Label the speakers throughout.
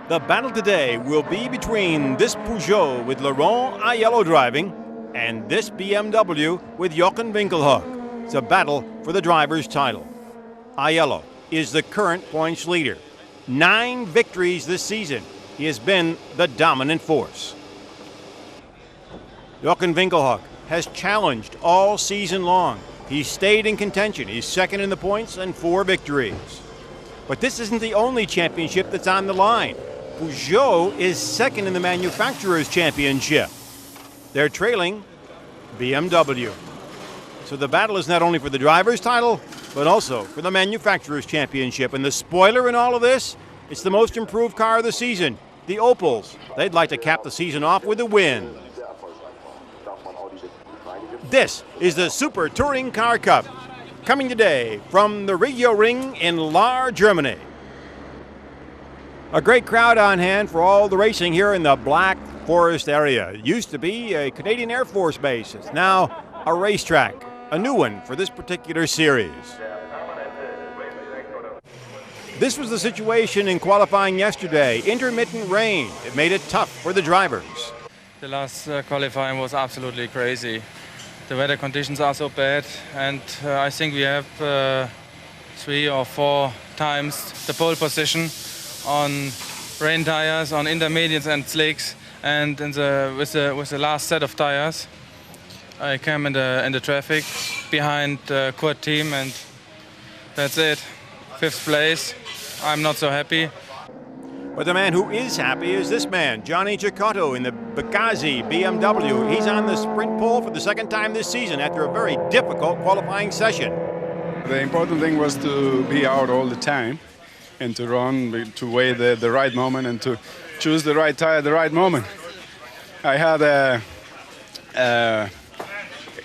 Speaker 1: The battle today will be between this Peugeot with Laurent Aiello driving and this BMW with Jochen Winkelhock. It's a battle for the driver's title. Aiello is the current points leader. 9 victories this season. He has been the dominant force. Jochen Winkelhock has challenged all season long. He's stayed in contention. He's second in the points and 4 victories. But this isn't the only championship that's on the line. Peugeot is second in the Manufacturers' Championship. They're trailing BMW. So the battle is not only for the driver's title, but also for the Manufacturers' Championship. And the spoiler in all of this, it's the most improved car of the season, the Opels. They'd like to cap the season off with a win. This is the Super Touring Car Cup, coming today from the Regio ring in Lahr, Germany. A great crowd on hand for all the racing here in the Black Forest area. It used to be a Canadian Air Force base. It's now a racetrack, a new one for this particular series. This was the situation in qualifying yesterday. Intermittent rain. It made it tough for the drivers.
Speaker 2: The last qualifying was absolutely crazy. The weather conditions are so bad, and I think we have 3 or 4 times the pole position on rain tires, on intermediates and slicks, and with the last set of tires, I came in the traffic behind the Kurt team, and that's it. 5th place. I'm not so happy.
Speaker 1: But the man who is happy is this man, Johnny Cicotto in the Bugazzi BMW. He's on the sprint pole for the 2nd time this season after a very difficult qualifying session.
Speaker 3: The important thing was to be out all the time and to run, to wait the right moment and to choose the right tire at the right moment. I had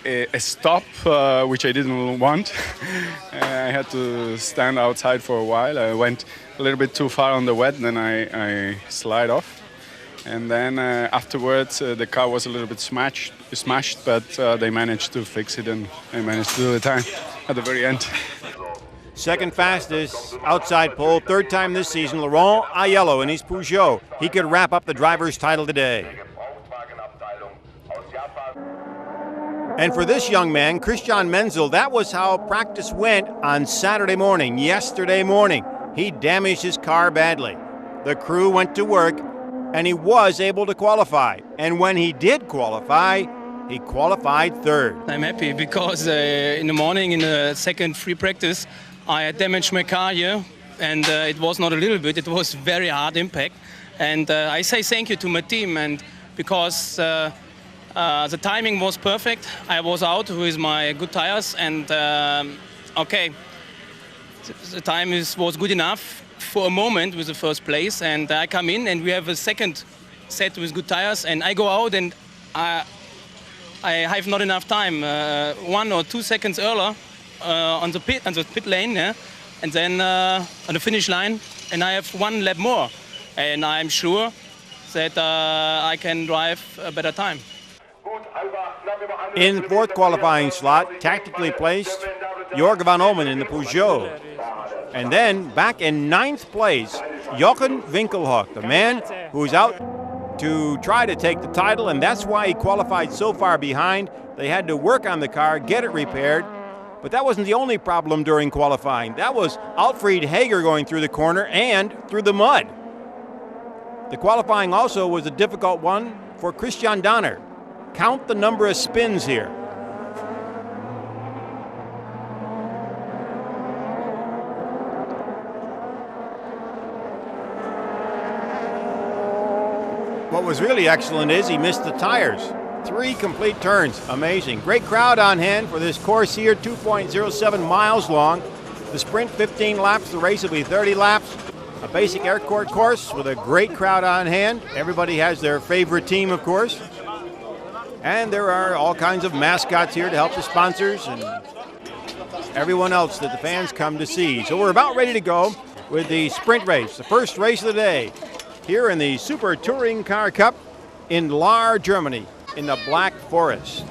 Speaker 3: a stop, which I didn't want. I had to stand outside for a while. I went a little bit too far on the wet, then I slide off. And then afterwards, the car was a little bit smashed, but they managed to fix it, and I managed to do the time at the very end.
Speaker 1: 2nd fastest outside pole, 3rd time this season, Laurent Aiello in his Peugeot. He could wrap up the driver's title today. And for this young man, Christian Menzel, that was how practice went on Saturday morning, yesterday morning. He damaged his car badly. The crew went to work, and he was able to qualify. And when he did qualify, he qualified 3rd.
Speaker 4: I'm happy because in the morning in the 2nd free practice, I had damaged my car here, and it was not a little bit, it was very hard impact. And I say thank you to my team, and because the timing was perfect. I was out with my good tires, and okay, the time was good enough for a moment with the 1st place, and I come in and we have a 2nd set with good tires, and I go out and I have not enough time, 1 or 2 seconds earlier on the pit lane, yeah? And then on the finish line, and I have 1 lap more, and I'm sure that I can drive a better time.
Speaker 1: In 4th qualifying slot, tactically placed, Jorg van Omen in the Peugeot. And then back in 9th place, Jochen Winkelhock, the man who's out to try to take the title, and that's why he qualified so far behind. They had to work on the car, get it repaired. But that wasn't the only problem during qualifying. That was Alfred Hager going through the corner and through the mud. The qualifying also was a difficult one for Christian Donner. Count the number of spins here. What was really excellent is he missed the tires. 3 complete turns. Amazing. Great crowd on hand for this course here, 2.07 miles long. The sprint, 15 laps. The race will be 30 laps. A basic air court course with a great crowd on hand. Everybody has their favorite team, of course. And there are all kinds of mascots here to help the sponsors and everyone else that the fans come to see. So we're about ready to go with the sprint race, the first race of the day, here in the Super Touring Car Cup in Lahr, Germany, in the Black Forest.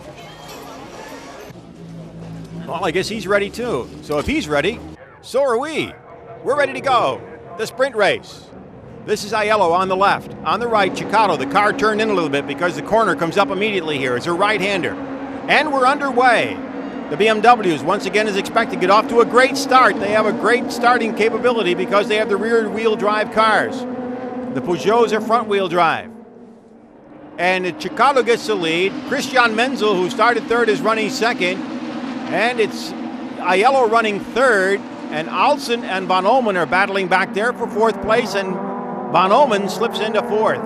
Speaker 1: Well, I guess he's ready too. So if he's ready, so are we. We're ready to go. The sprint race. This is Aiello on the left. On the right, Ciccato. The car turned in a little bit because the corner comes up immediately here. It's a right-hander. And we're underway. The BMWs, once again, as expected, get off to a great start. They have a great starting capability because they have the rear-wheel drive cars. The Peugeots are front-wheel drive. And Ciccato gets the lead. Christian Menzel, who started third, is running second. And it's Aiello running third. And Alsen and Van Omen are battling back there for fourth place. And Van Omen slips into fourth.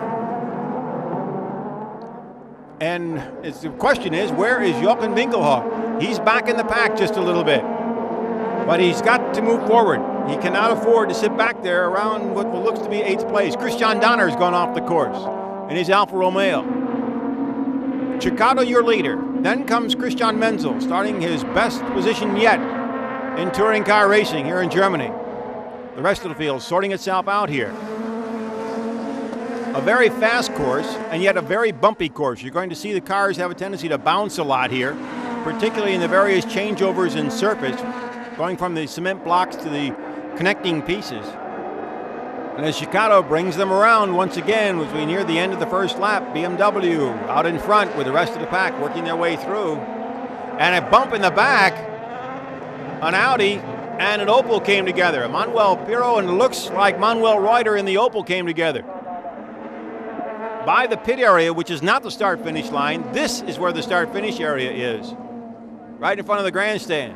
Speaker 1: And the question is, where is Jochen Winkelhock? He's back in the pack just a little bit. But he's got to move forward. He cannot afford to sit back there around what looks to be eighth place. Christian Donner's gone off the course in his Alfa Romeo. Ciccato, your leader. Then comes Christian Menzel, starting his best position yet in touring car racing here in Germany. The rest of the field sorting itself out here. A very fast course, and yet a very bumpy course. You're going to see the cars have a tendency to bounce a lot here, particularly in the various changeovers in surface, going from the cement blocks to the connecting pieces. And as Ciccato brings them around once again as we near the end of the first lap, BMW out in front with the rest of the pack working their way through. And a bump in the back, an Audi and an Opel came together. Manuel Pirro and it looks like Manuel Reuter and the Opel came together. By the pit area, which is not the start-finish line, this is where the start-finish area is, right in front of the grandstand.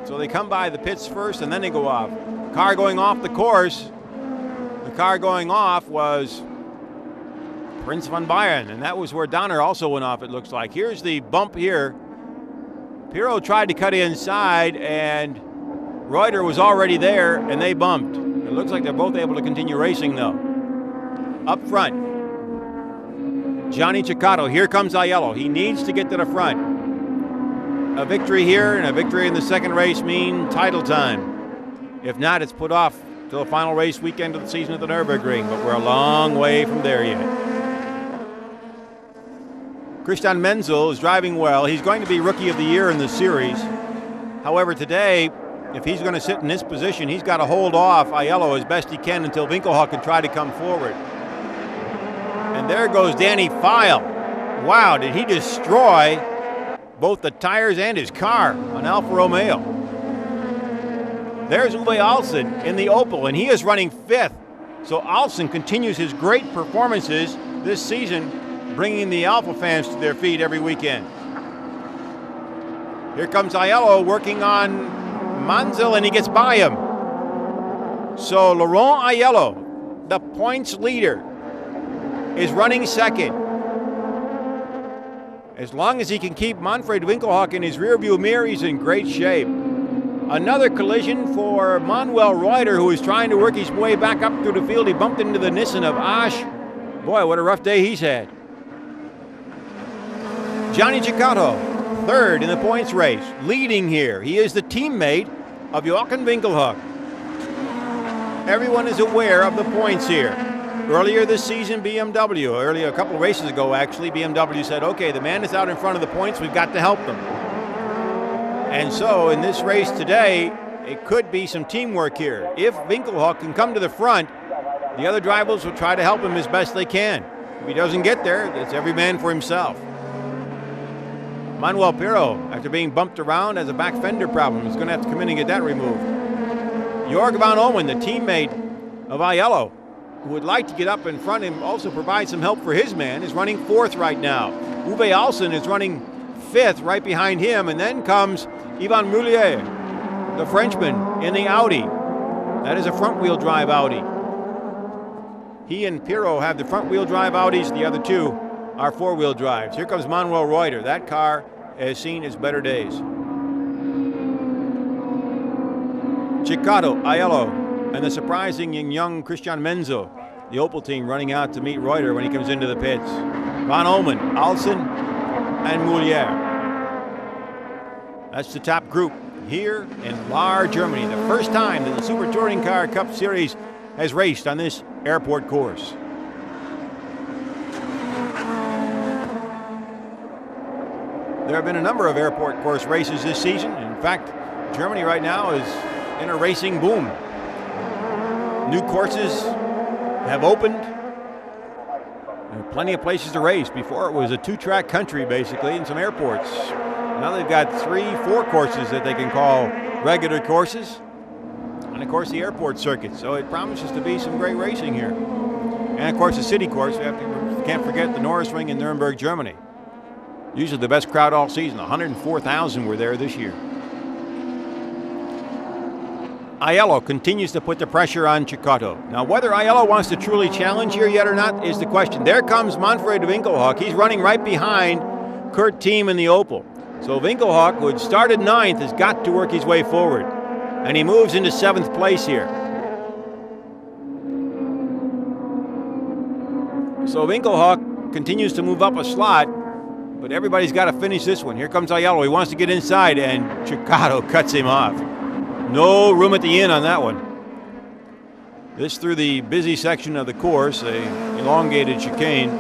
Speaker 1: So they come by the pits first and then they go off. Car going off the course, the car going off was Prince van Bayern, and that was where Donner also went off, it looks like. Here's the bump here. Pirro tried to cut inside, and Reuter was already there, and they bumped. It looks like they're both able to continue racing, though. Up front, Johnny Ciccato. Here comes Aiello. He needs to get to the front. A victory here and a victory in the second race mean title time. If not, it's put off till the final race weekend of the season at the Nürburgring, but we're a long way from there yet. Christian Menzel is driving well. He's going to be Rookie of the Year in the series. However, today, if he's going to sit in this position, he's got to hold off Aiello as best he can until Winkelhock can try to come forward. And there goes Danny File. Wow, did he destroy both the tires and his car on Alfa Romeo. There's Uwe Alsen in the Opel, and he is running fifth. So Alsen continues his great performances this season, bringing the Alfa fans to their feet every weekend. Here comes Aiello working on Menzel, and he gets by him. So Laurent Aiello, the points leader, is running second. As long as he can keep Manfred Winkelhock in his rearview mirror, he's in great shape. Another collision for Manuel Reuter, who is trying to work his way back up through the field. He bumped into the Nissan of Asch. Boy, what a rough day he's had. Johnny Ciccato, third in the points race, leading here. He is the teammate of Jochen Winkelhock. Everyone is aware of the points here. Earlier this season, a couple of races ago actually, BMW said, okay, the man is out in front of the points, we've got to help them. And so in this race today, it could be some teamwork here. If Winkelhock can come to the front, the other drivers will try to help him as best they can. If he doesn't get there, it's every man for himself. Manuel Pirro, after being bumped around, has a back fender problem. He's going to have to come in and get that removed. Jorg van Omen, the teammate of Aiello, who would like to get up in front and also provide some help for his man, is running fourth right now. Uwe Alsen is running fifth right behind him, and then comes Ivan Mullier, the Frenchman, in the Audi. That is a front-wheel drive Audi. He and Pirro have the front-wheel drive Audis. The other two are four-wheel drives. Here comes Manuel Reuter. That car has seen its better days. Ciccato, Aiello, and the surprising young Christian Menzel, the Opel team running out to meet Reuter when he comes into the pits. Van Omen, Alsen, and Mullier. That's the top group here in Lahr, Germany. The first time that the Super Touring Car Cup Series has raced on this airport course. There have been a number of airport course races this season. In fact, Germany right now is in a racing boom. New courses have opened. Plenty of places to race. Before it was a two-track country, basically, and some airports. Now they've got 3-4 courses that they can call regular courses. And, of course, the airport circuit. So it promises to be some great racing here. And, of course, the city course. We can't forget the Norris Ring in Nuremberg, Germany. Usually the best crowd all season. 104,000 were there this year. Aiello continues to put the pressure on Cecotto. Now, whether Aiello wants to truly challenge here yet or not is the question. There comes Manfred Winkelhock. He's running right behind Kurt Thiem in the Opel. So Winkelhock, who had started 9th, has got to work his way forward. And he moves into 7th place here. So Winkelhock continues to move up a slot, but everybody's got to finish this one. Here comes Aiello. He wants to get inside, and Cecotto cuts him off. No room at the inn on that one. This through the busy section of the course, a elongated chicane.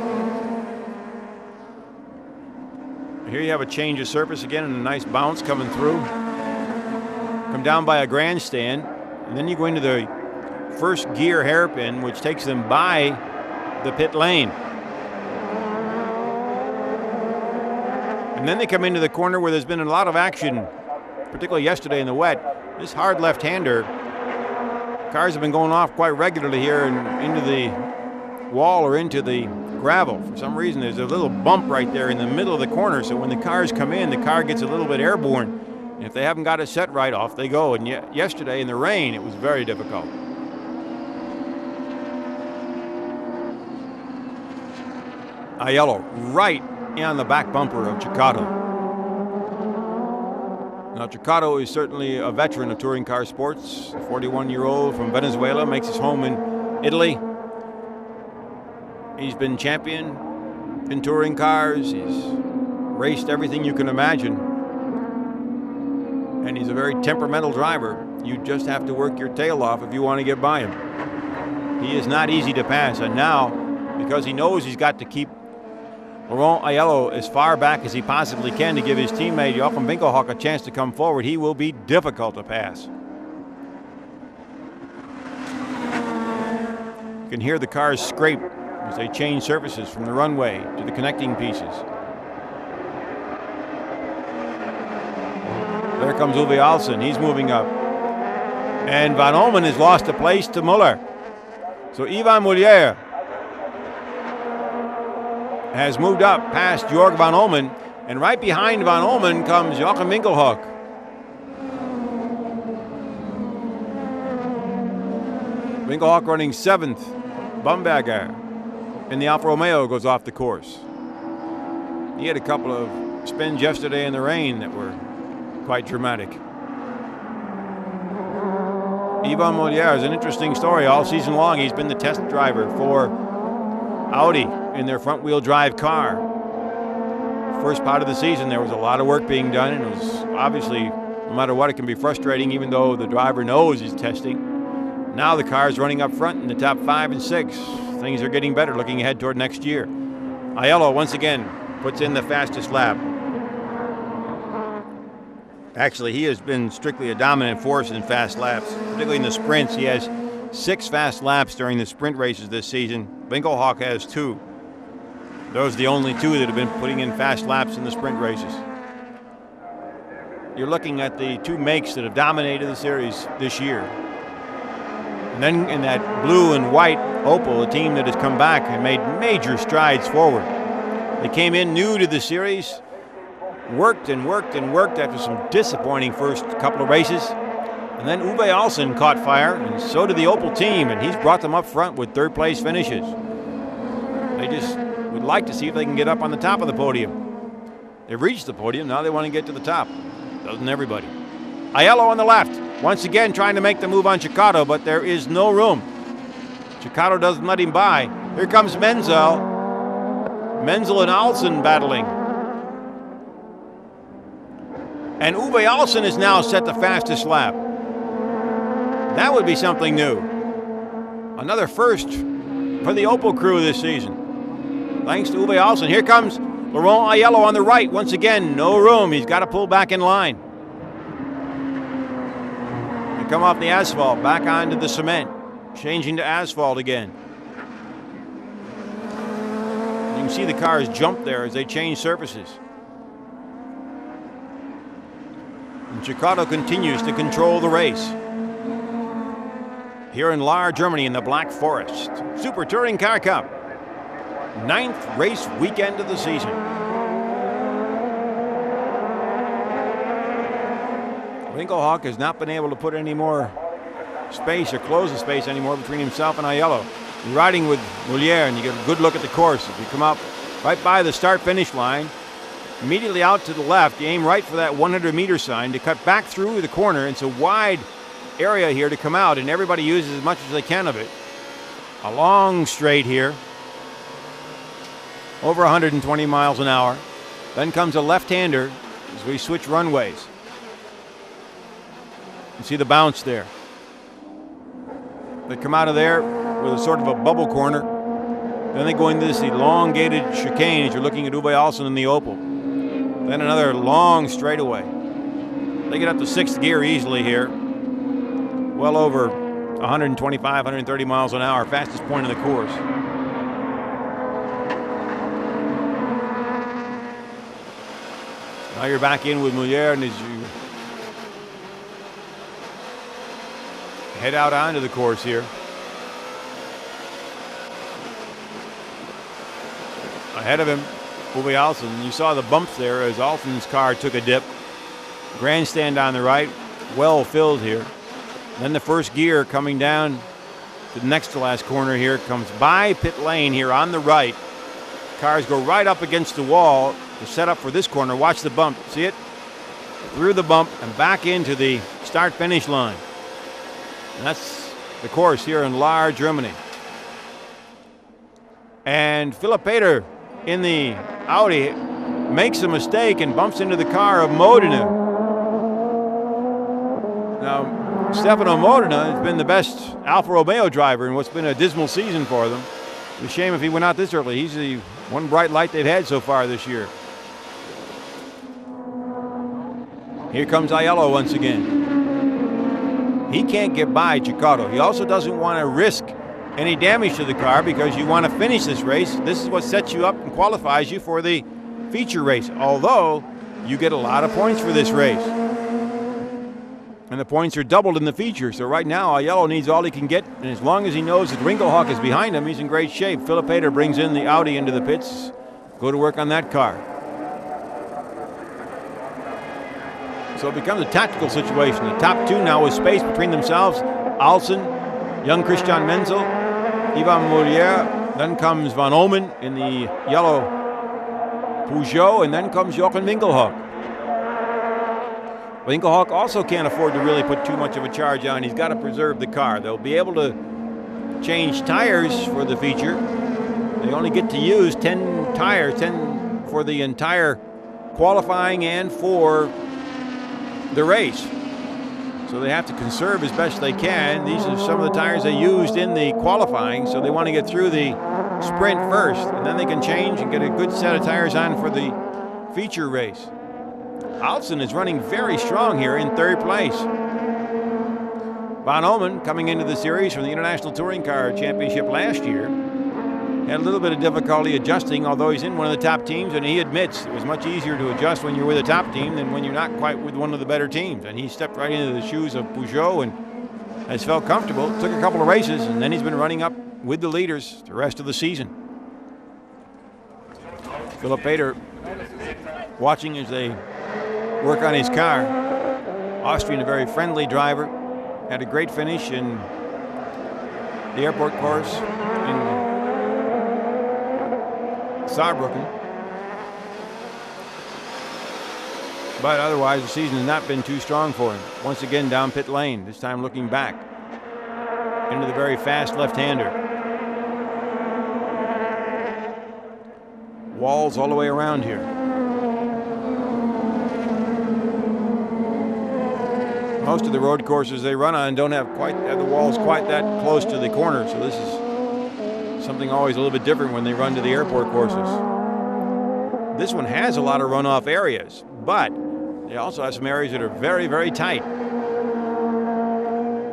Speaker 1: Here you have a change of surface again and a nice bounce coming through. Come down by a grandstand, and then you go into the first gear hairpin, which takes them by the pit lane. And then they come into the corner where there's been a lot of action, particularly yesterday in the wet. This hard left-hander, cars have been going off quite regularly here and into the wall or into the gravel. For some reason, there's a little bump right there in the middle of the corner, so when the cars come in, the car gets a little bit airborne. And if they haven't got it set right, off they go. And yesterday in the rain, it was very difficult. Aiello right on the back bumper of Cecotto. Now, Cecotto is certainly a veteran of touring car sports. A 41-year-old from Venezuela, makes his home in Italy. He's been champion in touring cars. He's raced everything you can imagine. And he's a very temperamental driver. You just have to work your tail off if you want to get by him. He is not easy to pass. And now, because he knows he's got to keep Laurent Aiello as far back as he possibly can to give his teammate Joachim Winkelhock a chance to come forward, he will be difficult to pass. You can hear the cars scrape as they change surfaces from the runway to the connecting pieces. There comes Uwe Alsen. He's moving up. And Van Omen has lost a place to Muller. So Ivan Muller has moved up past Jörg Van Omen, and right behind Van Omen comes Joachim Winkelhock. Winkelhock running 7th. Bamberger in the Alfa Romeo goes off the course. He had a couple of spins yesterday in the rain that were quite dramatic. Ivan Muller is an interesting story. All season long, he's been the test driver for Audi in their front-wheel drive car. First part of the season, there was a lot of work being done, and it was obviously, no matter what, it can be frustrating, even though the driver knows he's testing. Now the car's running up front in the top 5 and 6. Things are getting better looking ahead toward next year. Aiello, once again, puts in the fastest lap. Actually, he has been strictly a dominant force in fast laps, particularly in the sprints. He has 6 fast laps during the sprint races this season. Winkelhock has 2. Those are the only 2 that have been putting in fast laps in the sprint races. You're looking at the 2 makes that have dominated the series this year. And then in that blue and white Opel, a team that has come back and made major strides forward. They came in new to the series, worked and worked and worked after some disappointing first couple of races. And then Uwe Alsen caught fire, and so did the Opel team, and he's brought them up front with 3rd place finishes. They just would like to see if they can get up on the top of the podium. They've reached the podium, now they want to get to the top. Doesn't everybody? Aiello on the left, once again trying to make the move on Cecotto, but there is no room. Cecotto doesn't let him by. Here comes Menzel. Menzel and Alsen battling. And Uwe Alsen is now set the fastest lap. That would be something new. Another first for the Opel crew this season. Thanks to Uwe Alsen. Here comes Laurent Aiello on the right. Once again, no room. He's got to pull back in line. They come off the asphalt, back onto the cement, changing to asphalt again. You can see the cars jump there as they change surfaces. And Ciccardo continues to control the race. Here in Lahr, Germany, in the Black Forest. Super Touring Car Cup. 9th race weekend of the season. Winkelhock has not been able to put any more space or close the space anymore between himself and Aiello. You're riding with Molière, and you get a good look at the course. As you come up right by the start-finish line, immediately out to the left, you aim right for that 100-meter sign to cut back through the corner. It's a wide area here to come out, and everybody uses as much as they can of it. A long straight here, over 120 miles an hour. Then comes a left-hander as we switch runways. You see the bounce there. They come out of there with a sort of a bubble corner. Then they go into this elongated chicane as you're looking at Uwe Alsen in the Opel. Then another long straightaway. They get up to 6th gear easily here. Well over 125, 130 miles an hour, fastest point of the course. Now you're back in with Molière, and as you head out onto the course here. Ahead of him, Uwe Alsen. You saw the bumps there as Alsen's car took a dip. Grandstand on the right, well filled here. Then the first gear coming down to the next to last corner here comes by pit lane here on the right. Cars go right up against the wall to set up for this corner. Watch the bump. See it? Through the bump and back into the start-finish line. And that's the course here in Lahr, Germany. And Philipp Peter in the Audi makes a mistake and bumps into the car of Modena. Now, Stefano Modena has been the best Alfa Romeo driver in what's been a dismal season for them. It's a shame if he went out this early. He's the one bright light they've had so far this year. Here comes Aiello once again. He can't get by Ciccardo. He also doesn't want to risk any damage to the car because you want to finish this race. This is what sets you up and qualifies you for the feature race, although you get a lot of points for this race. And the points are doubled in the feature. So right now, Aiello needs all he can get. And as long as he knows that Ringelhock is behind him, he's in great shape. Philipp Peter brings in the Audi into the pits. Go to work on that car. So it becomes a tactical situation. The top two now with space between themselves. Alsen, young Christian Menzel, Ivan Molière. Then comes Van Omen in the yellow Peugeot. And then comes Jochen Winkelhock. Winkelhock also can't afford to really put too much of a charge on. He's got to preserve the car. They'll be able to change tires for the feature. They only get to use 10 tires, 10 for the entire qualifying and for the race. So they have to conserve as best they can. These are some of the tires they used in the qualifying, so they want to get through the sprint first, and then they can change and get a good set of tires on for the feature race. Alsen is running very strong here in 3rd place. Van Omen, coming into the series from the International Touring Car Championship last year, had a little bit of difficulty adjusting, although he's in one of the top teams, and he admits it was much easier to adjust when you're with a top team than when you're not quite with one of the better teams. And he stepped right into the shoes of Peugeot and has felt comfortable. Took a couple of races, and then he's been running up with the leaders the rest of the season. Philipp Peter watching as they work on his car. Austrian, a very friendly driver, had a great finish in the airport course in Saarbrücken. But otherwise, the season has not been too strong for him. Once again, down pit lane, this time looking back into the very fast left-hander. Walls all the way around here. Most of the road courses they run on don't have the walls quite that close to the corner, so this is something always a little bit different when they run to the airport courses. This one has a lot of runoff areas, but they also have some areas that are very, very tight.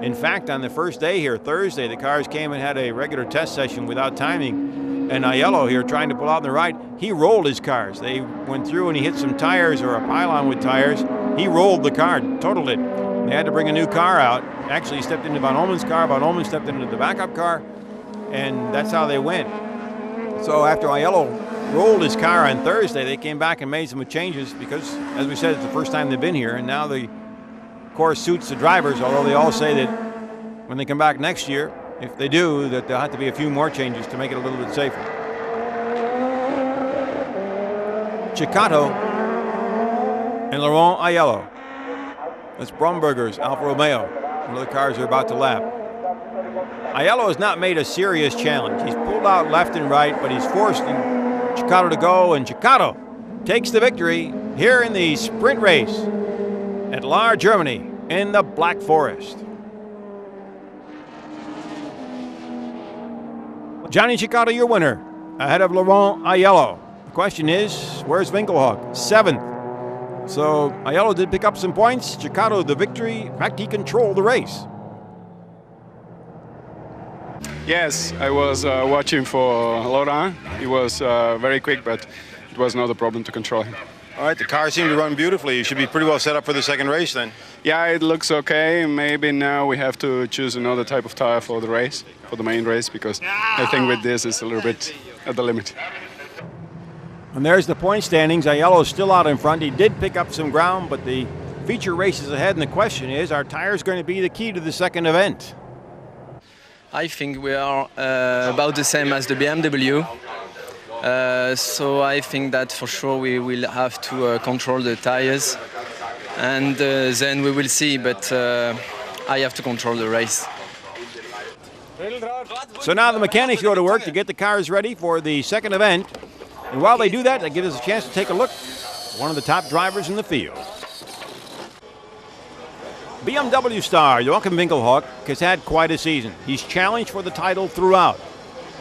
Speaker 1: In fact, on the first day here, Thursday, the cars came and had a regular test session without timing, And Aiello here trying to pull out on the right, he rolled his cars. They went through and he hit some tires or a pylon with tires. He rolled the car, totaled it. They had to bring a new car out. Actually, he stepped into Van Olmen's car. Van Olmen stepped into the backup car, and that's how they went. So after Aiello rolled his car on Thursday, they came back and made some changes because, as we said, it's the first time they've been here, and now the course suits the drivers, although they all say that when they come back next year, if they do, that there'll have to be a few more changes to make it a little bit safer. Ceccato and Laurent Aiello. That's Bromberger's Alfa Romeo. One of the cars are about to lap. Aiello has not made a serious challenge. He's pulled out left and right, but he's forcing Ceccato to go, and Ceccato takes the victory here in the sprint race at Lahr, Germany, in the Black Forest. Johnny Ceccato, your winner, ahead of Laurent Aiello. The question is, where's Winkelhock? 7th. So Aiello did pick up some points. Ceccato the victory. In fact, he controlled the race.
Speaker 3: Yes, I was watching for Laurent. He was very quick, but it was not a problem to control him.
Speaker 1: All right, the car seemed to run beautifully. You should be pretty well set up for the second race then.
Speaker 3: Yeah, it looks okay. Maybe now we have to choose another type of tire for the race, for the main race, because I think with this it's a little bit at the limit.
Speaker 1: And there's the point standings. Aiello's still out in front. He did pick up some ground, but the feature race is ahead, and the question is, are tires going to be the key to the second event?
Speaker 5: I think we are about the same as the BMW. So I think that for sure we will have to control the tires, and then we will see, but I have to control the race.
Speaker 1: So now the mechanics go to work to get the cars ready for the second event. And while they do that, they give us a chance to take a look at one of the top drivers in the field. BMW star Joachim Winkelhock has had quite a season. He's challenged for the title throughout.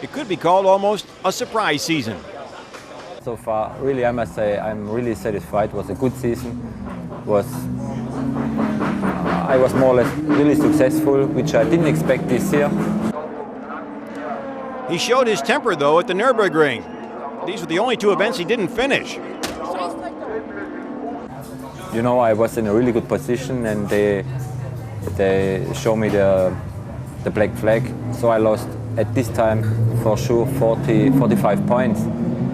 Speaker 1: It could be called almost a surprise season.
Speaker 6: So far, really, I must say, I'm really satisfied. It was a good season. I was more or less really successful, which I didn't expect this year.
Speaker 1: He showed his temper, though, at the Nürburgring. These were the only 2 events he didn't finish.
Speaker 6: You know, I was in a really good position, and they showed me the black flag. So I lost at this time for sure 45 points,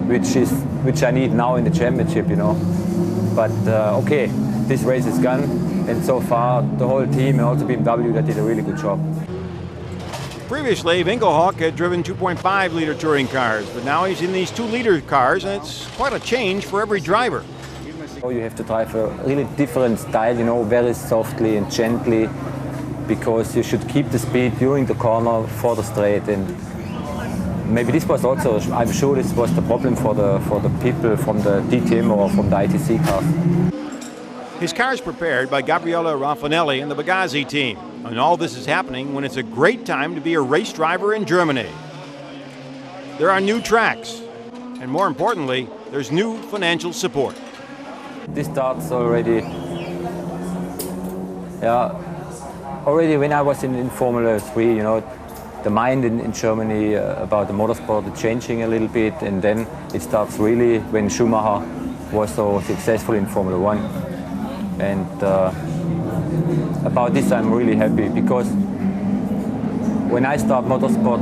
Speaker 6: which I need now in the championship, you know. But okay, this race is gone, and so far the whole team and also BMW, they did a really good job.
Speaker 1: Previously, Winkelhock had driven 2.5-liter touring cars, but now he's in these 2-liter cars, and it's quite a change for every driver.
Speaker 6: So you have to drive a really different style, you know, very softly and gently, because you should keep the speed during the corner for the straight. And maybe this was also, I'm sure this was the problem for the people from the DTM or from the ITC cars.
Speaker 1: His car is prepared by Gabriele Raffanelli and the Bugazzi team. And all this is happening when it's a great time to be a race driver in Germany. There are new tracks, and more importantly, there's new financial support.
Speaker 6: This starts already, already when I was in Formula 3, you know, the mind in Germany about the motorsport is changing a little bit, and then it starts really when Schumacher was so successful in Formula 1. And about this I'm really happy, because when I started motorsport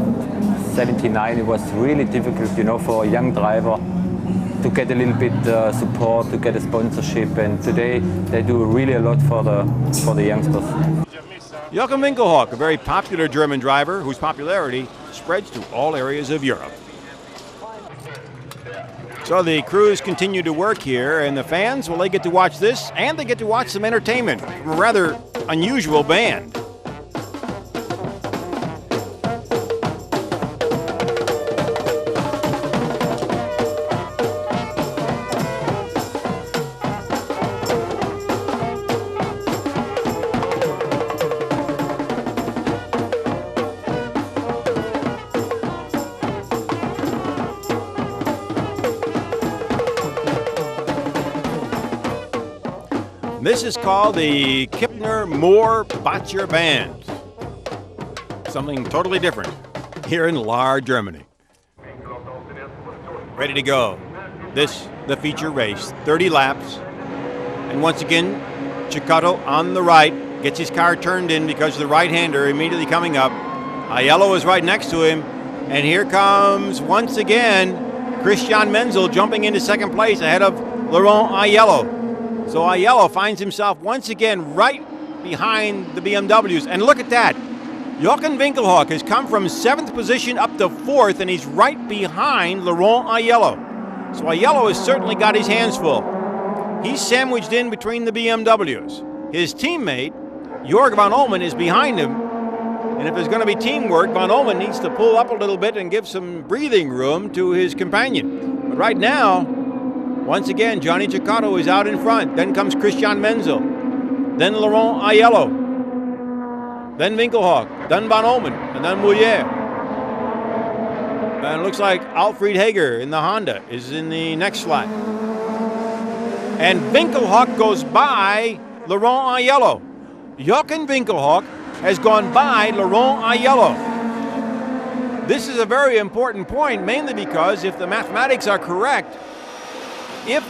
Speaker 6: 79, it was really difficult, you know, for a young driver to get a little bit support, to get a sponsorship, and today they do really a lot for the youngsters.
Speaker 1: Joachim Winkelhock, a very popular German driver whose popularity spreads to all areas of Europe. So the crews continue to work here, and the fans, well, they get to watch this, and they get to watch some entertainment from a rather unusual band. This is called the Kipner-Mohr-Bacher Band. Something totally different here in Lahr, Germany. ready to go. This, the feature race, 30 laps. And once again, Cecotto on the right, gets his car turned in because of the right-hander immediately coming up. Aiello is right next to him. And here comes, once again, Christian Menzel jumping into second place ahead of Laurent Aiello. So Aiello finds himself once again right behind the BMWs. And look at that. Jochen Winkelhock has come from 7th position up to 4th, and he's right behind Laurent Aiello. So Aiello has certainly got his hands full. He's sandwiched in between the BMWs. His teammate, Jorg van Olmen, is behind him. And if there's going to be teamwork, van Olmen needs to pull up a little bit and give some breathing room to his companion. But right now, once again, Johnny Cecotto is out in front. Then comes Christian Menzel. Then Laurent Aiello. Then Winkelhock. Then van Olmen. And then Moulier. And it looks like Alfred Hager in the Honda is in the next slot. And Winkelhock goes by Laurent Aiello. Jochen Winkelhock has gone by Laurent Aiello. This is a very important point, mainly because if the mathematics are correct, if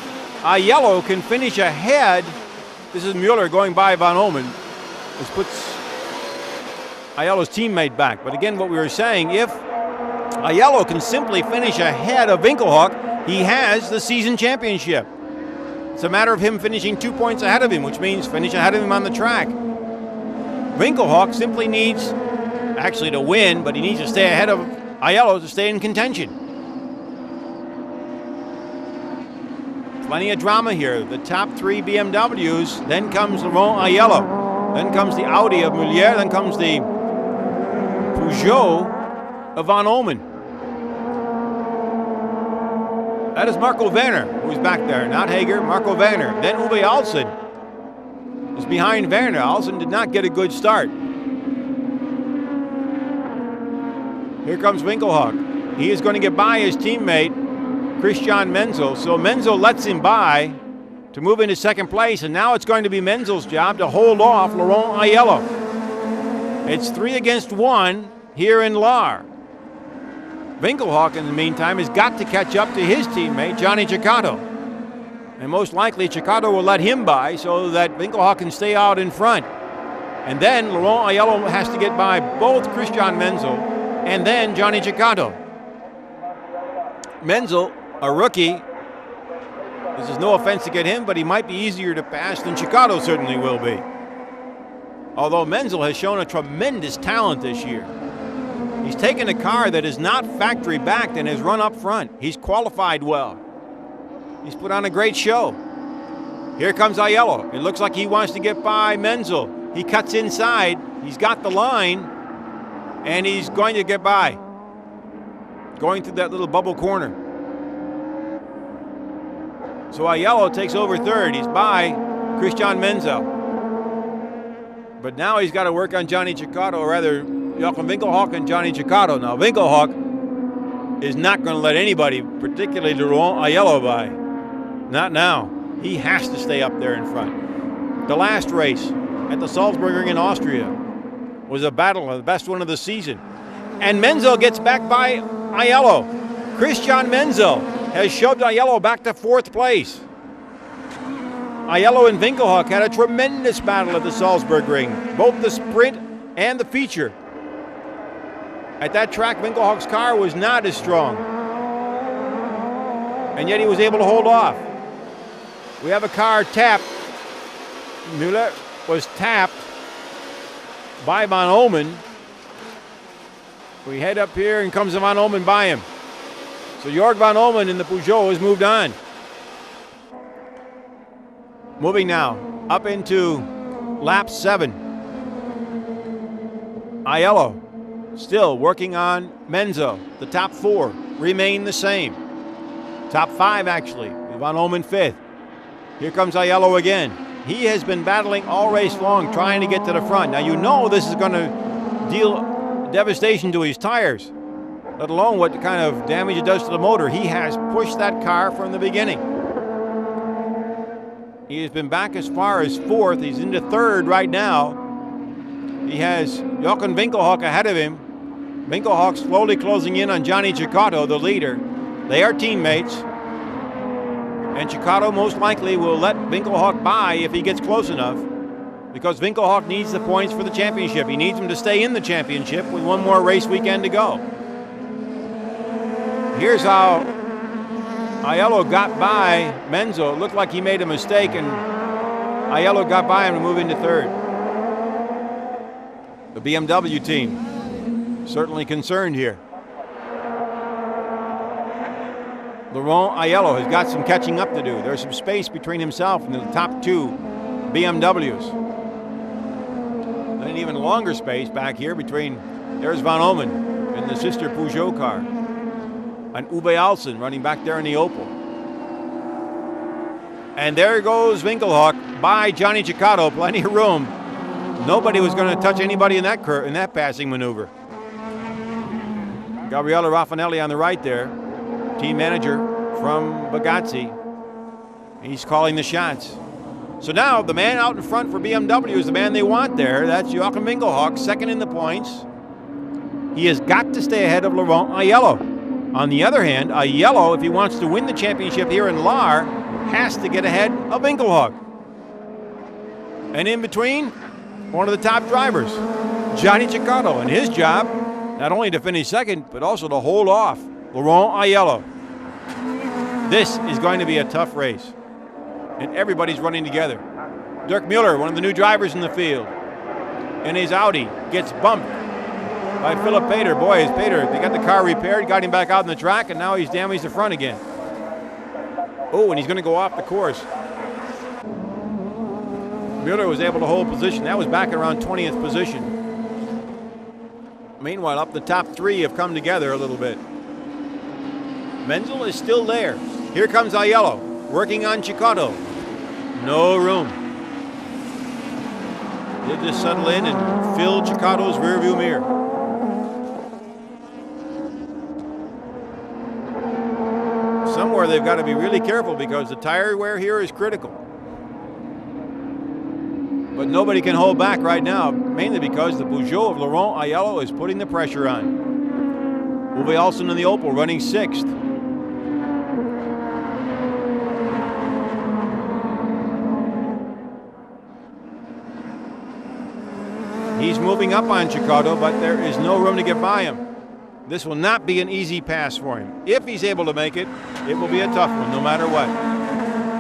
Speaker 1: Aiello can finish ahead, this is Mueller going by van Olmen. This puts Aiello's teammate back. But again, what we were saying, if Aiello can simply finish ahead of Winkelhock, he has the season championship. It's a matter of him finishing 2 points ahead of him, which means finish ahead of him on the track. Winkelhock simply needs, actually to win, but he needs to stay ahead of Aiello to stay in contention. Plenty of drama here. The top 3 BMWs, then comes Laurent Aiello, then comes the Audi of Moulier, then comes the Peugeot of van Olmen. That is Marco Werner, who's back there. Not Hager, Marco Werner. Then Uwe Alsen is behind Werner. Alsen did not get a good start. Here comes Winkelhock. He is going to get by his teammate, Christian Menzel. So Menzel lets him by to move into second place, and now it's going to be Menzel's job to hold off Laurent Aiello. It's 3 against 1 here in Lahr. Winkelhock, in the meantime, has got to catch up to his teammate, Johnny Cecotto. And most likely, Cecotto will let him by so that Winkelhock can stay out in front. And then Laurent Aiello has to get by both Christian Menzel and then Johnny Cecotto. Menzel, a rookie, this is no offense to get him, but he might be easier to pass than Cecotto certainly will be. Although Menzel has shown a tremendous talent this year. He's taken a car that is not factory backed and has run up front. He's qualified well. He's put on a great show. Here comes Aiello. It looks like he wants to get by Menzel. He cuts inside. He's got the line, and he's going to get by. Going through that little bubble corner. So Aiello takes over third. He's by Christian Menzel. But now he's got to work on Johnny Cecotto, or rather Jochen Winkelhock and Johnny Cecotto. Now Winkelhock is not going to let anybody, particularly Laurent Aiello, by. Not now. He has to stay up there in front. The last race at the Salzburger in Austria was a battle, the best one of the season. And Menzel gets back by Aiello. Christian Menzel has shoved Aiello back to 4th place. Aiello and Winkelhock had a tremendous battle at the Salzburg ring, both the sprint and the feature. At that track, Winkelhock's car was not as strong, and yet he was able to hold off. We have a car tapped. Müller was tapped by van Olmen. We head up here and comes van Olmen by him. So Jorg van Olmen in the Peugeot has moved on. Moving now up into lap 7. Aiello still working on Menzel. The top 4 remain the same. Top 5 actually, with van Olmen 5th. Here comes Aiello again. He has been battling all race long, trying to get to the front. Now you know this is going to deal devastation to his tires, let alone what kind of damage it does to the motor. He has pushed that car from the beginning. He has been back as far as 4th. He's into 3rd right now. He has Jochen Winkelhock ahead of him. Winkelhock slowly closing in on Johnny Cecotto, the leader. They are teammates. And Chicado most likely will let Winkelhock by if he gets close enough, because Winkelhock needs the points for the championship. He needs him to stay in the championship with one more race weekend to go. Here's how Aiello got by Menzel. It looked like he made a mistake, and Aiello got by him to move into third. The BMW team certainly concerned here. Laurent Aiello has got some catching up to do. There's some space between himself and the top two BMWs. An even longer space back here between, there's Van Omen and the sister Peugeot car. And Uwe Alsen running back there in the Opel. And there goes Winkelhock by Johnny Chicado, plenty of room. Nobody was going to touch anybody in that passing maneuver. Gabriele Raffanelli on the right there, team manager from Bugatti. He's calling the shots. So now the man out in front for BMW is the man they want there. That's Joachim Winkelhock, second in the points. He has got to stay ahead of Laurent Aiello. On the other hand, Aiello, if he wants to win the championship here in Lahr, has to get ahead of Winkelhock. And in between, one of the top drivers, Johnny Chicado, and his job, not only to finish second, but also to hold off Laurent Aiello. This is going to be a tough race, and everybody's running together. Dirk Mueller, one of the new drivers in the field, in his Audi, gets bumped by Philip Pater. Boy, is Pater, they got the car repaired, got him back out on the track, and now he's damaged the front again. Oh, and he's going to go off the course. Mueller was able to hold position. That was back around 20th position. Meanwhile, up the top three have come together a little bit. Menzel is still there. Here comes Aiello, working on Chicado. No room. He'll just settle in and fill Chicado's rearview mirror. Somewhere they've got to be really careful because the tire wear here is critical. But nobody can hold back right now, mainly because the Peugeot of Laurent Aiello is putting the pressure on. Uwe Alsen in the Opel running sixth. He's moving up on Chicado, but there is no room to get by him. This will not be an easy pass for him. If he's able to make it, it will be a tough one, no matter what.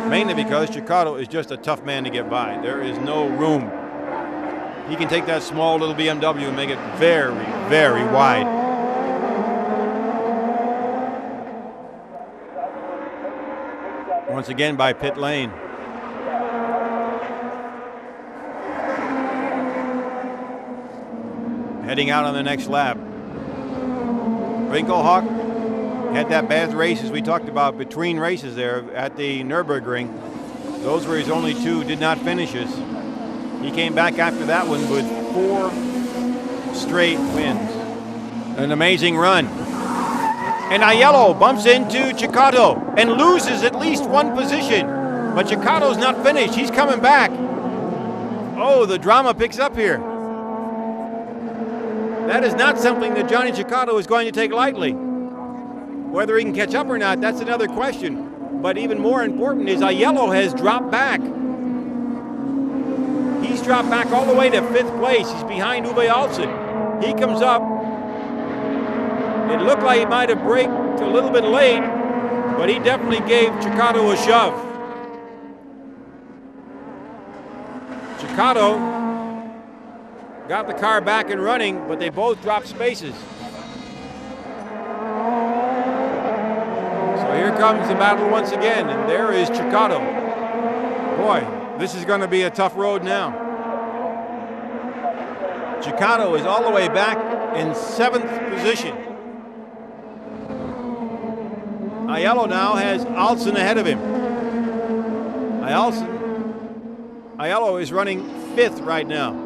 Speaker 1: Mainly because Chicado is just a tough man to get by. There is no room. He can take that small little BMW and make it very, very wide. Once again by pit lane. Heading out on the next lap. Winkelhock had that bad race, as we talked about, between races there at the Nürburgring. Those were his only two did not finishes. He came back after that one with 4 straight wins. An amazing run. And Aiello bumps into Chicado and loses at least one position. But Chicado's not finished. He's coming back. Oh, the drama picks up here. That is not something that Johnny Chicado is going to take lightly. Whether he can catch up or not, that's another question. But even more important is Aiello has dropped back. He's dropped back all the way to 5th place. He's behind Uwe Alsen. He comes up. It looked like he might have braked a little bit late, but he definitely gave Chicado a shove. Chicado got the car back and running, but they both dropped spaces. So here comes the battle once again, and there is Chicado. Boy, this is going to be a tough road now. Chicado is all the way back in 7th position. Aiello now has Alsen ahead of him. Aiello is running 5th right now.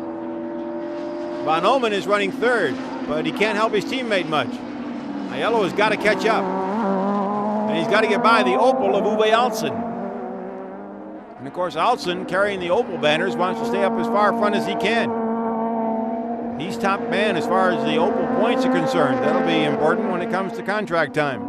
Speaker 1: Van Omen is running 3rd, but he can't help his teammate much. Aiello has got to catch up. And he's got to get by the Opel of Uwe Alsen. And of course, Alsen, carrying the Opel banners, wants to stay up as far front as he can. He's top man as far as the Opel points are concerned. That'll be important when it comes to contract time.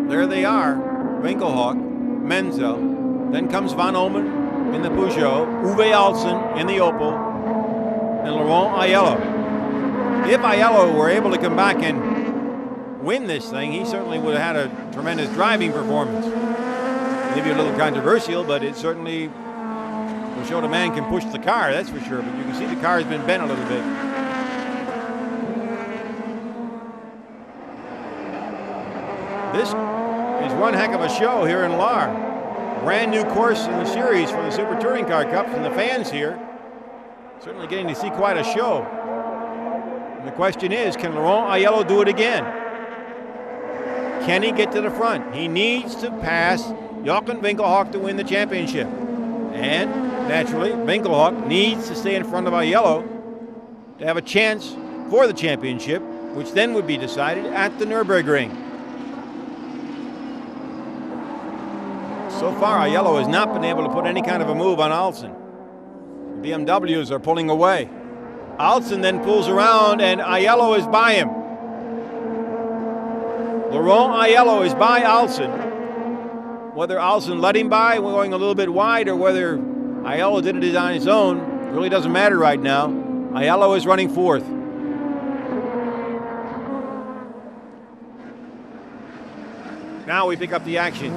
Speaker 1: There they are, Winkelhock, Menzel, then comes Van Omen in the Peugeot, Uwe Alsen in the Opel, and Laurent Aiello. If Aiello were able to come back and win this thing, he certainly would have had a tremendous driving performance. Maybe a little controversial, but it certainly will show the man can push the car, that's for sure. But you can see the car has been bent a little bit. This is one heck of a show here in Lahr. Brand new course in the series for the Super Touring Car Cups, and the fans here certainly getting to see quite a show. And the question is, can Laurent Aiello do it again? Can he get to the front? He needs to pass Jochen Winkelhock to win the championship. And naturally, Winkelhock needs to stay in front of Aiello to have a chance for the championship, which then would be decided at the Nürburgring. So far, Aiello has not been able to put any kind of a move on Alsen. The BMWs are pulling away. Alsen then pulls around, and Aiello is by him. Laurent Aiello is by Alsen. Whether Alsen let him by, going a little bit wide, or whether Aiello did it on his own, really doesn't matter right now. Aiello is running fourth. Now we pick up the action.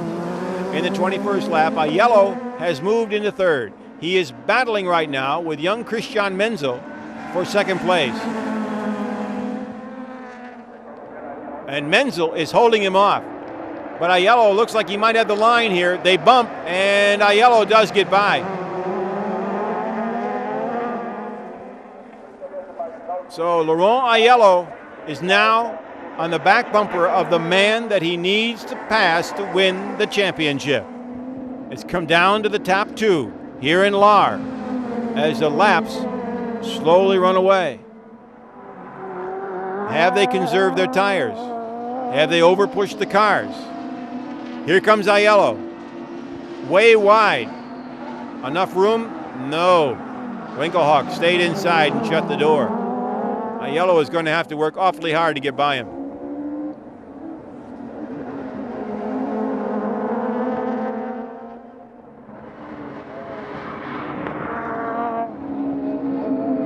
Speaker 1: In the 21st lap, Aiello has moved into third. He is battling right now with young Christian Menzel for second place. And Menzel is holding him off. But Aiello looks like he might have the line here. They bump, and Aiello does get by. So Laurent Aiello is now on the back bumper of the man that he needs to pass to win the championship. It's come down to the top two here in Lahr as the laps slowly run away. Have they conserved their tires? Have they overpushed the cars? Here comes Aiello. Way wide. Enough room? No. Winkelhock stayed inside and shut the door. Aiello is going to have to work awfully hard to get by him.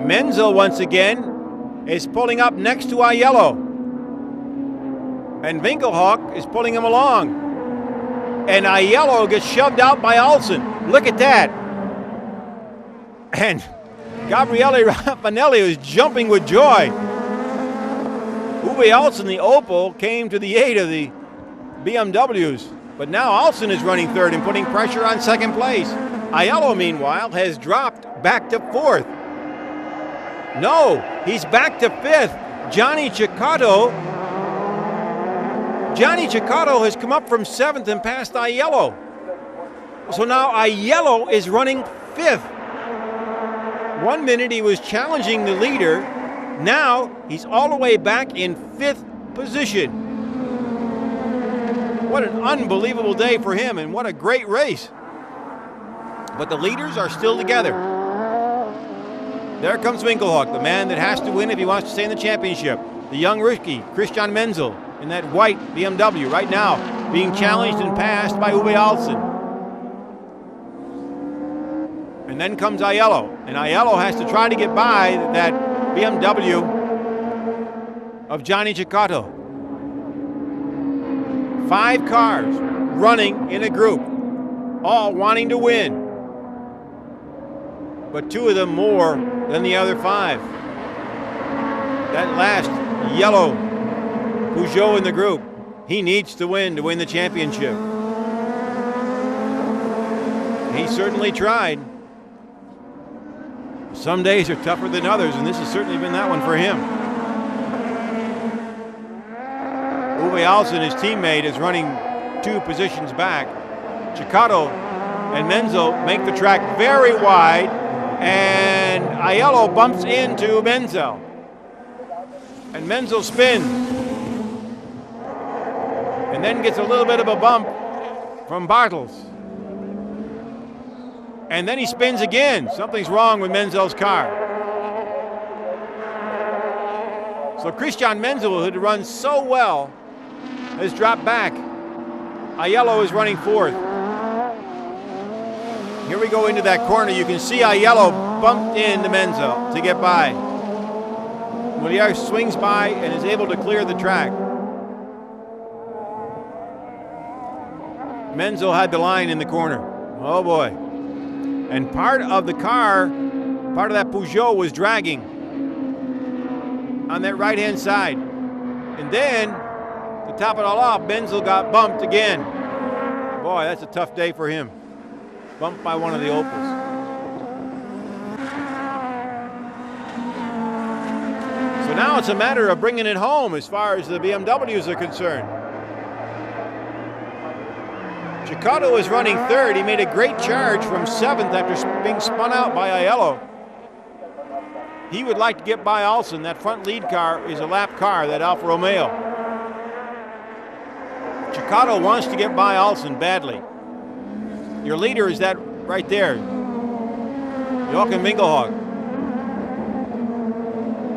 Speaker 1: Menzel once again is pulling up next to Aiello. And Winkelhock is pulling him along. And Aiello gets shoved out by Alsen. Look at that. And Gabriele Raffanelli is jumping with joy. Uwe Alsen, the Opel, came to the aid of the BMWs. But now Alsen is running third and putting pressure on second place. Aiello, meanwhile, has dropped back to fourth. No, he's back to fifth. Johnny Cicotto has come up from seventh and passed Aiello. So now Aiello is running fifth. 1 minute he was challenging the leader. Now he's all the way back in fifth position. What an unbelievable day for him, and what a great race. But the leaders are still together. There comes Winkelhock, the man that has to win if he wants to stay in the championship. The young rookie, Christian Menzel, in that white BMW right now, being challenged and passed by Uwe Alsen. And then comes Aiello, and Aiello has to try to get by that BMW of Johnny Cicotto. 5 cars running in a group, all wanting to win. But 2 of them more than the other 5. That last yellow Peugeot in the group, he needs to win the championship. He certainly tried. Some days are tougher than others, and this has certainly been that one for him. Uwe Alsen, his teammate, is running 2 positions back. Cicotto and Menzel make the track very wide, and Aiello bumps into Menzel. And Menzel spins. And then gets a little bit of a bump from Bartels. And then he spins again. Something's wrong with Menzel's car. So Christian Menzel, who had run so well, has dropped back. Aiello is running fourth. Here we go into that corner. You can see Aiello bumped into Menzel to get by. Lahr swings by and is able to clear the track. Menzel had the line in the corner. Oh boy. And part of the car, part of that Peugeot was dragging on that right-hand side. And then, to top it all off, Menzel got bumped again. Boy, that's a tough day for him. Bumped by one of the Opels. So now it's a matter of bringing it home as far as the BMWs are concerned. Cicotto is running third. He made a great charge from seventh after being spun out by Aiello. He would like to get by Alsen. That front lead car is a lap car, that Alfa Romeo. Cicotto wants to get by Alsen badly. Your leader is that right there, Joachim Winkelhock.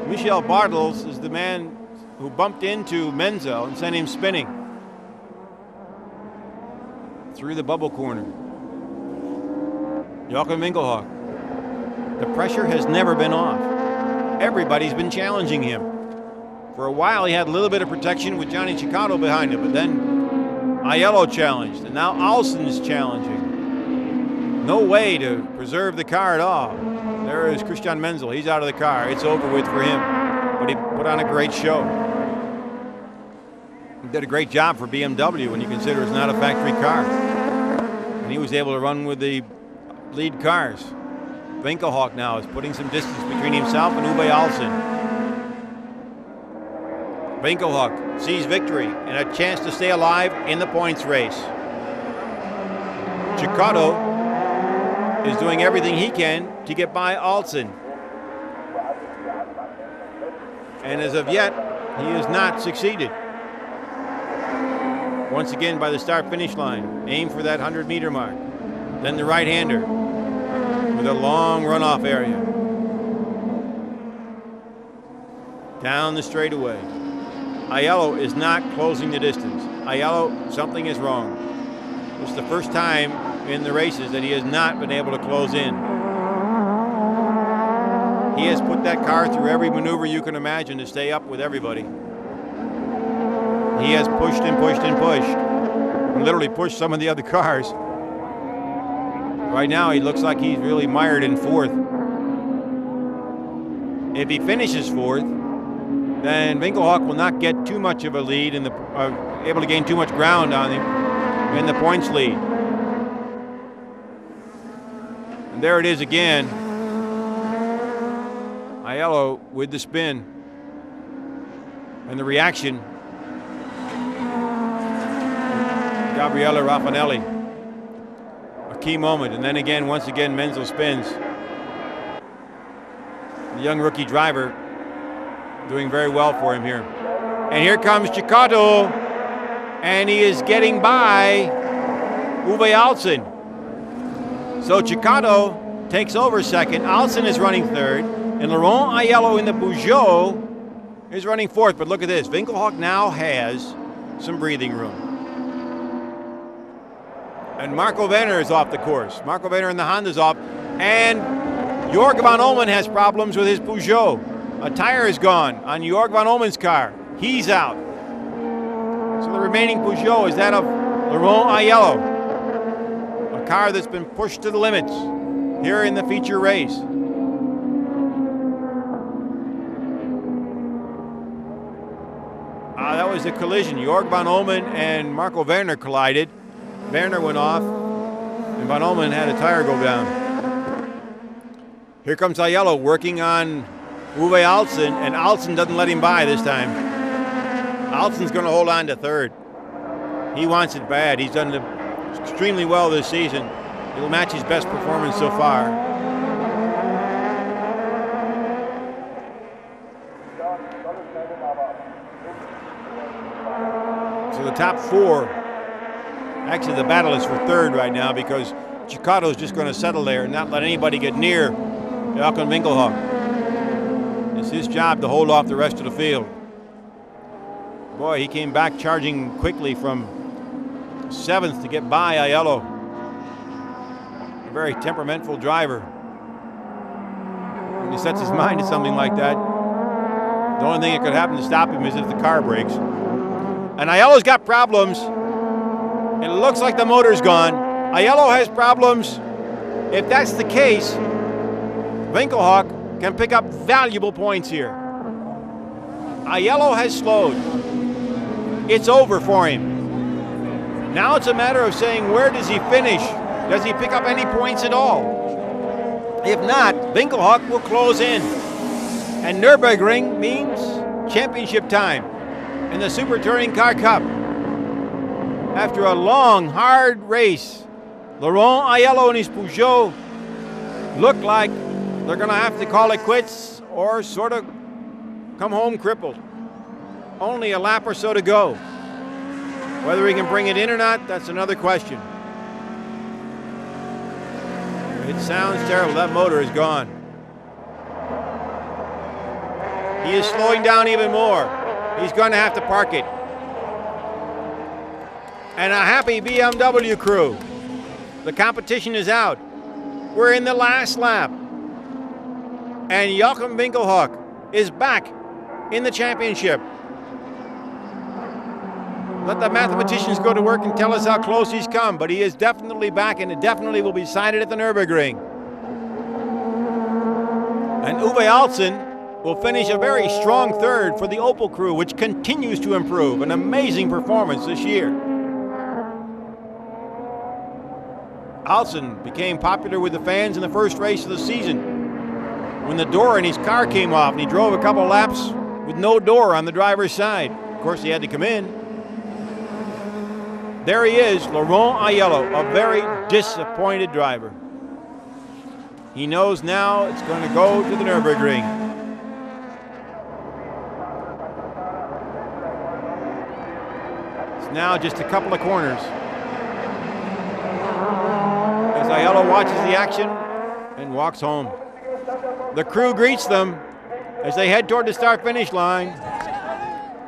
Speaker 1: Michel Bartels is the man who bumped into Menzel and sent him spinning through the bubble corner. Joachim Winkelhock. The pressure has never been off. Everybody's been challenging him. For a while he had a little bit of protection with Johnny Cicotto behind him, but then Aiello challenged, and now Alsen's challenging. No way to preserve the car at all. There is Christian Menzel. He's out of the car. It's over with for him. But he put on a great show. He did a great job for BMW when you consider it's not a factory car. And he was able to run with the lead cars. Winkelhock now is putting some distance between himself and Uwe Alsen. Winkelhock sees victory and a chance to stay alive in the points race. Cicotto is doing everything he can to get by Alsen. And as of yet, he has not succeeded. Once again by the start-finish line, aim for that 100-meter mark. Then the right-hander with a long runoff area. Down the straightaway. Aiello is not closing the distance. Aiello, something is wrong. This is the first time in the races that he has not been able to close in. He has put that car through every maneuver you can imagine to stay up with everybody. He has pushed and pushed and pushed, and literally pushed some of the other cars. Right now he looks like he's really mired in fourth. If he finishes fourth, then Winkelhock will not get too much of a lead in the able to gain too much ground on him in the points lead. And there it is again. Aiello with the spin. And the reaction. Gabriele Raffanelli. A key moment. And then again, once again, Menzel spins. The young rookie driver doing very well for him here. And here comes Cicotto. And he is getting by Uwe Alsen. So Cicotto takes over second. Alsen is running third. And Laurent Aiello in the Peugeot is running fourth. But look at this. Winkelhock now has some breathing room. And Marco Werner is off the course. Marco Werner in the Honda's off. And Jorg van Olmen has problems with his Peugeot. A tire is gone on Jorg van Olmen's car. He's out. So the remaining Peugeot is that of Laurent Aiello. A car that's been pushed to the limits here in the feature race. That was a collision. Jorg van Olmen and Marco Werner collided. Werner went off, and van Olmen had a tire go down. Here comes Aiello working on Uwe Alsen, and Alsen doesn't let him by this time. Alsen's going to hold on to third. He wants it bad. He's done extremely well this season. He'll match his best performance so far. So the top four, actually the battle is for third right now because Cicotto's just going to settle there and not let anybody get near Joachim Winkelhock. It's his job to hold off the rest of the field. Boy, he came back charging quickly from 7th to get by Aiello. A very temperamental driver. When he sets his mind to something like that, the only thing that could happen to stop him is if the car breaks. And Aiello's got problems. It looks like the motor's gone. Aiello has problems. If that's the case, Winkelhock can pick up valuable points here. Aiello has slowed. It's over for him. Now it's a matter of saying, where does he finish? Does he pick up any points at all? If not, Winkelhock will close in. And Nürburgring means championship time in the Super Touring Car Cup. After a long, hard race, Laurent Aiello and his Peugeot look like they're going to have to call it quits or sort of come home crippled. Only a lap or so to go. Whether he can bring it in or not, that's another question. It sounds terrible. That motor is gone. He is slowing down even more. He's going to have to park it. And a happy BMW crew. The competition is out. We're in the last lap. And Joachim Winkelhock is back in the championship. Let the mathematicians go to work and tell us how close he's come, but he is definitely back, and it definitely will be decided at the Nürburgring. And Uwe Alsen will finish a very strong third for the Opel crew, which continues to improve. An amazing performance this year. Alsen became popular with the fans in the first race of the season when the door in his car came off and he drove a couple laps with no door on the driver's side. Of course, he had to come in. There he is, Laurent Aiello, a very disappointed driver. He knows now it's going to go to the Nürburgring. It's now just a couple of corners. As Aiello watches the action and walks home. The crew greets them as they head toward the start-finish line.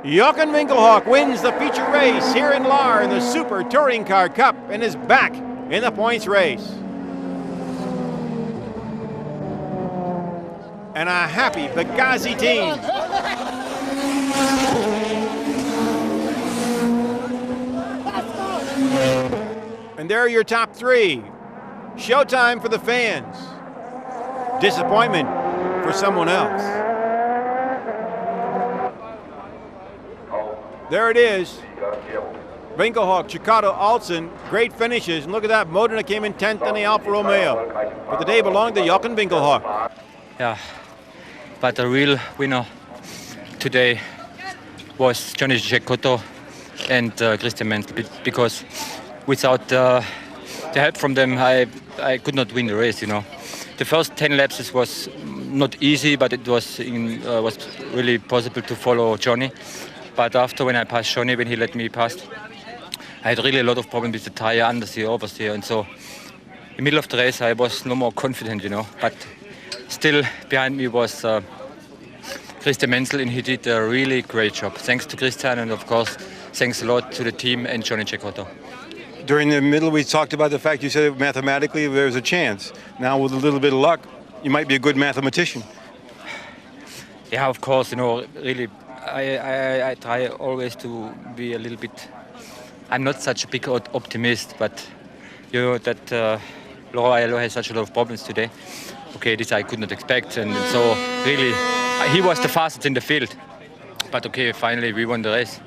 Speaker 1: Joachim Winkelhock wins the feature race here in Lahr in the Super Touring Car Cup and is back in the points race. And a happy Benghazi team. And there are your top three. Showtime for the fans. Disappointment for someone else. There it is. Winkelhock, Cecotto, Alsen, great finishes. And look at that, Modena came in 10th in the Alfa Romeo. But the day belonged to Joachim Winkelhock.
Speaker 6: Yeah, but the real winner today was Johnny Cecotto and Christian Menzel, because without the help from them, I could not win the race, you know. The first 10 laps it was not easy, but it was really possible to follow Johnny. But after, when I passed Johnny, when he let me pass, I had really a lot of problems with the tire, understeer, oversteer, and so in the middle of the race I was no more confident, you know. But still behind me was Christian Menzel, and he did a really great job. Thanks to Christian, and of course thanks a lot to the team and Johnny Cecotto.
Speaker 7: During the middle, we talked about the fact you said mathematically there's a chance. Now with a little bit of luck, you might be a good mathematician.
Speaker 6: Yeah, of course, you know, really, I try always to be a little bit, I'm not such a big optimist, but you know that Laurent Aiello has such a lot of problems today. Okay, this I could not expect, and so really, he was the fastest in the field. But okay, finally we won the race.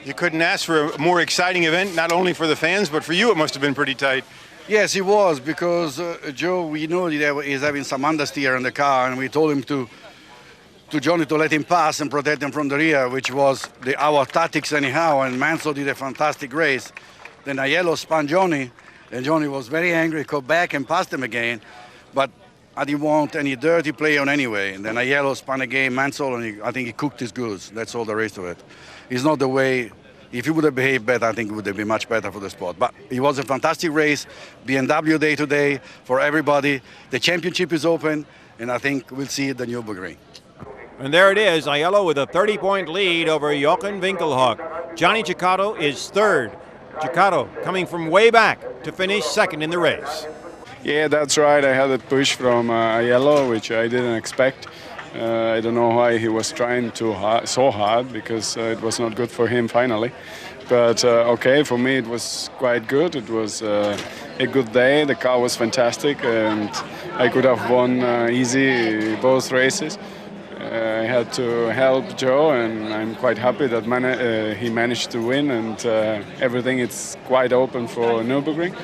Speaker 7: You couldn't ask for a more exciting event, not only for the fans, but for you it must have been pretty tight.
Speaker 8: Yes, it was, because Joe, we know that he's having some understeer in the car, and we told him to Johnny to let him pass and protect him from the rear, which was our tactics anyhow, and Mansell did a fantastic race. Then Aiello spun Johnny, and Johnny was very angry, got back and passed him again, but I didn't want any dirty play on anyway. And then Aiello spun again Mansell, and I think he cooked his goods. That's all the rest of it. It's not the way. If he would have behaved better, I think it would have been much better for the sport. But it was a fantastic race, BMW day today for everybody. The championship is open, and I think we'll see it at the Nürburgring.
Speaker 1: And there it is, Aiello with a 30-point lead over Joachim Winkelhock. Johnny Cecotto is third. Cecotto coming from way back to finish second in the race.
Speaker 3: Yeah, that's right. I had a push from Yellow, which I didn't expect. I don't know why he was trying so hard, because it was not good for him finally. But okay, for me it was quite good. It was a good day. The car was fantastic, and I could have won easy both races. I had to help Joe, and I'm quite happy that he managed to win, and everything is quite open for Nürburgring.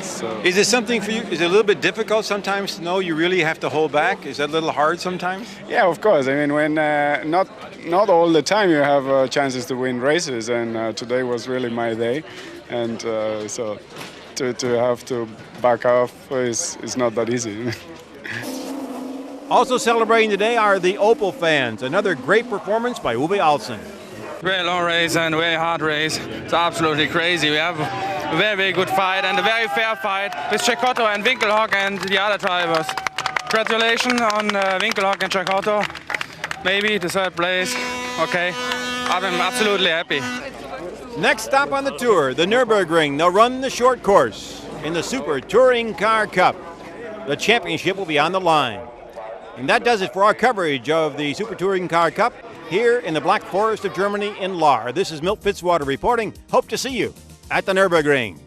Speaker 3: So.
Speaker 7: Is it something for you? Is it a little bit difficult sometimes to know you really have to hold back? Is that a little hard sometimes?
Speaker 3: Yeah, of course. I mean, when not all the time you have chances to win races, and today was really my day, and so to have to back off is not that easy.
Speaker 1: Also celebrating today are the Opel fans. Another great performance by Uwe Alsen.
Speaker 2: Very long race and very hard race. It's absolutely crazy. We have a very, very good fight and a very fair fight with Cecotto and Winkelhock and the other drivers. Congratulations on Winkelhock and Cecotto. Maybe the third place. Okay, I'm absolutely happy.
Speaker 1: Next stop on the tour, the Nürburgring. They'll run the short course in the Super Touring Car Cup. The championship will be on the line. And that does it for our coverage of the Super Touring Car Cup here in the Black Forest of Germany in Lahr. This is Milt Fitzwater reporting. Hope to see you at the Nürburgring.